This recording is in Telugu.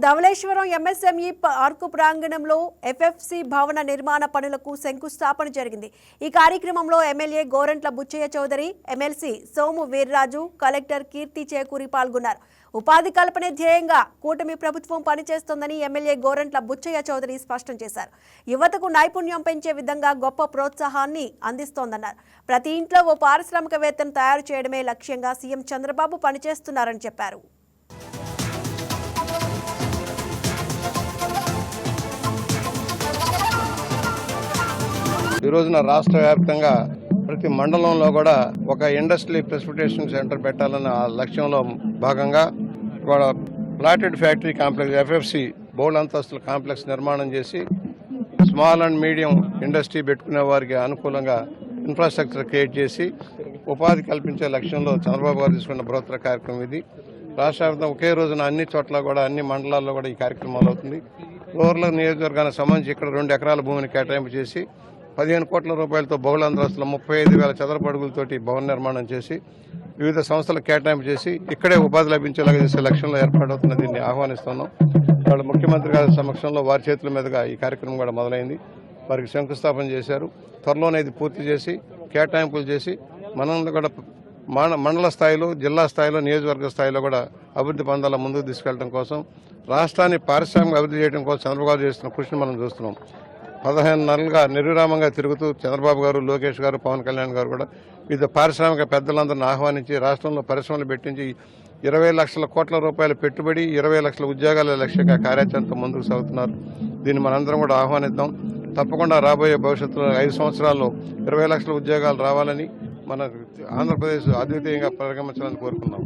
ధవళేశ్వరం ఎంఎస్ఎంఈ పార్కు ప్రాంగణంలో ఎఫ్ఎఫ్సి భవన నిర్మాణ పనులకు శంకుస్థాపన జరిగింది. ఈ కార్యక్రమంలో MLA Gorantla Butchaiah Chowdary, MLC Somu Veerraju, collector Keerthi Chekuri పాల్గొన్నారు. ఉపాధి కల్పనే ధ్యేయంగా కూటమి ప్రభుత్వం పనిచేస్తోందని ఎమ్మెల్యే గోరంట్ల బుచ్చయ్య చౌదరి స్పష్టం చేశారు. యువతకు నైపుణ్యం పెంచే విధంగా గొప్ప ప్రోత్సాహాన్ని అందిస్తోందన్నారు. ప్రతి ఇంట్లో ఓ పారిశ్రామికవేత్తను తయారు చేయడమే లక్ష్యంగా సీఎం చంద్రబాబు పనిచేస్తున్నారని చెప్పారు. ఈ రోజున రాష్ట్ర వ్యాప్తంగా ప్రతి మండలంలో కూడా ఒక ఇండస్ట్రీ ప్రెసిపిటేషన్ సెంటర్ పెట్టాలన్న లక్ష్యంలో భాగంగా కూడా ప్లాటెడ్ ఫ్యాక్టరీ కాంప్లెక్స్ ఎఫ్ఎఫ్సి బహుళ అంతస్తుల కాంప్లెక్స్ నిర్మాణం చేసి స్మాల్ అండ్ మీడియం ఇండస్ట్రీ పెట్టుకునే వారికి అనుకూలంగా ఇన్ఫ్రాస్ట్రక్చర్ క్రియేట్ చేసి ఉపాధి కల్పించే లక్ష్యంలో చంద్రబాబు గారు తీసుకున్న బృహత్తర కార్యక్రమం ఇది. రాష్ట్ర వ్యాప్తంగా ఒకే రోజున అన్ని చోట్ల కూడా అన్ని మండలాల్లో కూడా ఈ కార్యక్రమాలు అవుతుంది. రూరల్ నియోజకవర్గానికి సంబంధించి ఇక్కడ 2 ఎకరాల భూమిని కేటాయింపు చేసి 15 కోట్ల రూపాయలతో బహుళ అంతస్తుల 35,000 చదరపు అడుగులతోటి భవన నిర్మాణం చేసి వివిధ సంస్థలకు కేటాయింపు చేసి ఇక్కడే ఉపాధి లభించేలాగా చేసే లక్ష్యంలో ఏర్పాటవుతున్న దీన్ని ఆహ్వానిస్తున్నాం. వాళ్ళ ముఖ్యమంత్రి గారి సమక్షంలో వారి చేతుల మీదుగా ఈ కార్యక్రమం కూడా మొదలైంది. వారికి శంకుస్థాపన చేశారు. త్వరలోనే ఇది పూర్తి చేసి కేటాయింపులు చేసి మనం కూడా మండల స్థాయిలో, జిల్లా స్థాయిలో, నియోజకవర్గ స్థాయిలో కూడా అభివృద్ధి పొందాల ముందుకు తీసుకెళ్లడం కోసం, రాష్ట్రాన్ని పారిశ్రామిక అభివృద్ధి చేయడం కోసం చంద్రబాబు చేస్తున్న కృషిని మనం చూస్తున్నాం. 15 నెలలుగా నిర్విరామంగా తిరుగుతూ చంద్రబాబు గారు, లోకేష్ గారు, పవన్ కళ్యాణ్ గారు కూడా వివిధ పారిశ్రామిక పెద్దలందరినీ ఆహ్వానించి రాష్ట్రంలో పరిశ్రమలు పెట్టించి 20 లక్షల కోట్ల రూపాయల పెట్టుబడి, 20 లక్షల ఉద్యోగాల లక్ష్యంగా కార్యాచరణతో ముందుకు సాగుతున్నారు. దీన్ని మనందరం కూడా ఆహ్వానిద్దాం. తప్పకుండా రాబోయే భవిష్యత్తులో 5 సంవత్సరాల్లో 20 లక్షల ఉద్యోగాలు రావాలని మన ఆంధ్రప్రదేశ్ అద్వితీయంగా పరిగమించాలని కోరుకున్నాం.